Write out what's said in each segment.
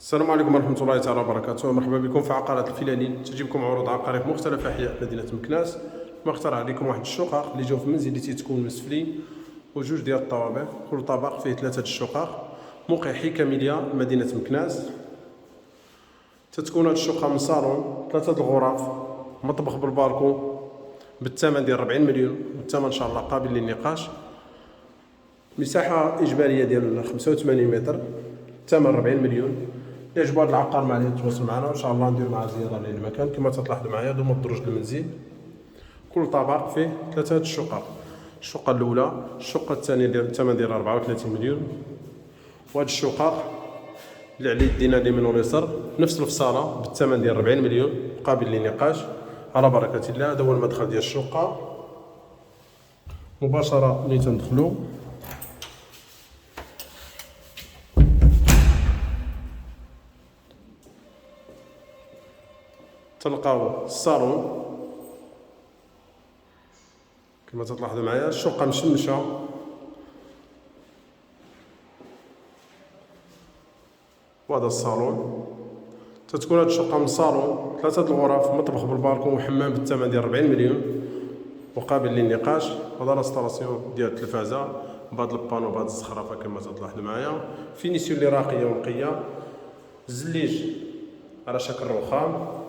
السلام عليكم ورحمة الله تعالى وبركاته. مرحبا بكم في عقارات الفلانين. تجيبكم عروض عقارية في مختلف أحياء مدينة مكناس. مختار عليكم واحد الشقق اللي جاو في المنزل اللي تيتكون مسفلين وجوج ديال الطوابق، كل طابق فيه 3 الشقق. موقع حي كاميليا مدينة مكناس. تتكون هاد الشقة من صالون 3 الغرف، مطبخ بالبالكون، بالثمن ديال 40 مليون، والثمن ان شاء الله قابل للنقاش. مساحة إجمالية ديال 85 متر، الثمن 40 مليون. اللي عجبو هاد العقار معنا يتواصل معنا وان شاء الله ندير معاه زيارة للمكان. كما تلاحظوا معايا هادو هما الدروج المنزل، كل طابق فيه 3 الشقق. الشقة الأولى، الشقة الثانية ديال الثمن ديال 34 مليون. وهاد الشقق اللي على يدينا اليمين واليسار نفس الفصالة بالثمن ديال 40 مليون قابل للنقاش. على بركة الله. هذا هو المدخل ديال الشقة. مباشرة ملي تندخلو تلقاو الصالون كما تلاحظوا معايا. الشقة مشمشة، وهذا الصالون. تتكون هاد الشقة من صالون 3 الغرف، مطبخ بالبالكون وحمام بالثمن ديال 40 مليون وقابل للنقاش. هذا لاستالاسيون ديال التلفازة بهاد البانو بهاد الزخرفة كما تلاحظوا معايا. فينيسيون اللي راقية ونقية، الزليج على شكل رخام.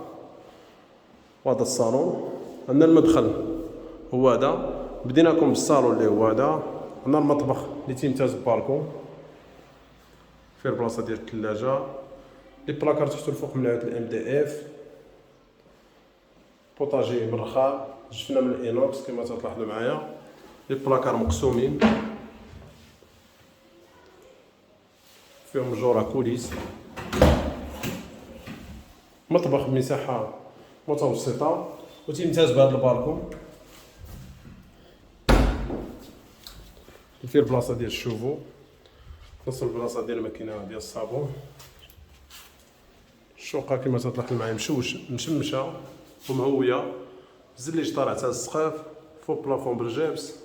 وهذا الصالون. عندنا المدخل هو هذا، بديناكم بالصالون اللي هو هذا. عندنا المطبخ اللي تيمتاز بالبالكون، فيه البلاصه ديال الثلاجه. لي بلاكار تحت الفوق من عاد الام دي اف. بوطاجي من الرخام، جفنا من الانوكس كما تلاحظوا معايا. لي بلاكار مقسومين، فيهم جوره كوليس. مطبخ بمساحه متوسطه وتيمتاز بهذا البالكون. فيه البلاصه ديال الشوفو، نص البلاصه ديال الماكينه ديال الصابون. الشقه كما تلاحظوا معايا مشمشه ومهويه. الزليج طالع حتى السقف، فوق بلافون بالجبس.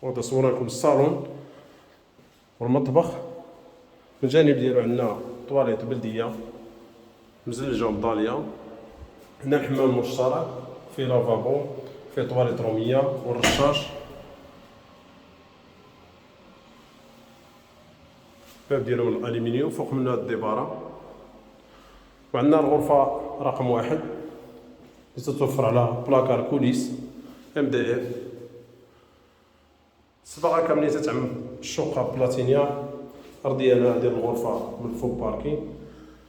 وهذا صورة لكم الصالون والمطبخ. من الجانب ديالو عندنا طواليت بلديه مزلجه ومضاليه. هنا الحمام مشترك، فيه لافابو، فيه طواليت روميه والرشاش. الباب ديالو من الالومنيوم، فوق منه هاد الديبارة. وعندنا الغرفة رقم 1 اللي تتوفر على بلاكار كوليس ام دي اف. الصباغة كاملين تتعمل الشقة بلاتينيا. أرضية ديال الغرفة من فوق باركين،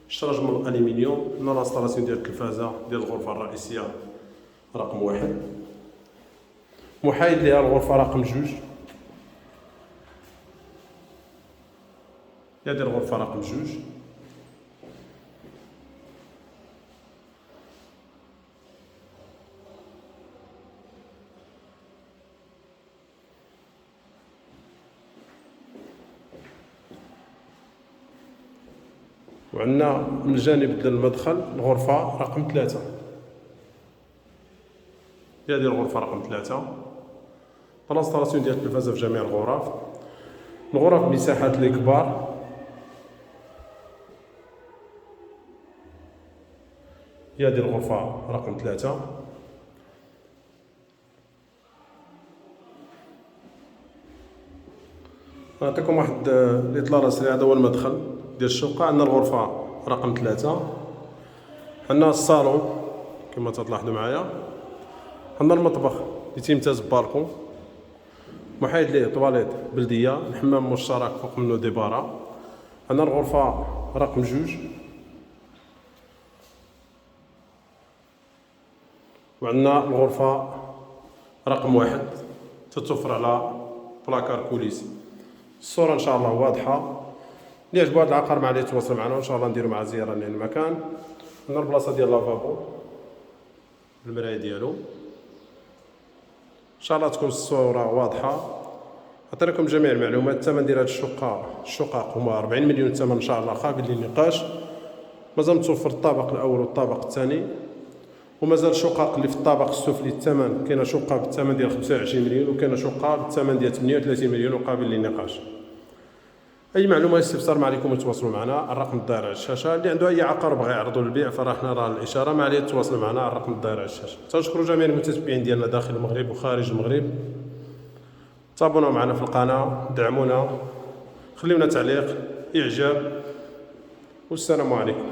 الشرج من الالومنيوم. هنا لاستالاسيون ديال التلفازة ديال الغرفة الرئيسية رقم 1، محايد ليها الغرفة رقم 2. هذه الغرفة رقم 2. وعندنا من الجانب ديال المدخل الغرفة رقم 3. هذه الغرفة رقم 3. الانستالاسيون ديال التلفازة في جميع الغرف. الغرف بمساحات اللي كبار. هذه الغرفة رقم 3. نعطيكم واحد الإطلالة سريعة. هذا هو المدخل ديال الشقة. عندنا الغرفة رقم 3. عندنا الصالون كما تلاحظوا معايا. عندنا المطبخ اللي تيمتاز بالبالكون، محايد ليه طواليت بلدية، الحمام مشترك فوق منه ديبارة. عندنا الغرفة رقم 2. وعندنا الغرفة رقم 1 تتوفر على بلاكار كوليس. الصورة ان شاء الله واضحة. اللي عجبو هاد العقار معنا يتواصل معنا وان شاء الله نديرو معاه زيارة للمكان. عندنا البلاصة ديال لافابو، المراية ديالو. ان شاء الله تكون الصورة واضحة. عطيناكم جميع المعلومات. الثمن ديال هاد الشقق هما 40 مليون. الثمن ان شاء الله قابل للنقاش. مازال متوفر الطابق الاول والطابق الثاني، ومازال شقق اللي في الطابق السفلي الثمن. كاينه شقه بالثمن ديال 25 مليون، وكاينه شقه بالثمن ديال 38 مليون وقابل للنقاش. اي معلومه استفسار ما عليكم يتواصلوا معنا، الرقم الظاهر على الشاشه. اللي عنده اي عقار بغى يعرضوا للبيع فراه حنا راه الاشاره ما عليه يتواصل معنا، الرقم الظاهر على الشاشه. تنشكروا جميع المتتبعين ديالنا داخل المغرب وخارج المغرب، تابعونا معنا في القناه، دعمونا، خليونا تعليق اعجاب، والسلام عليكم.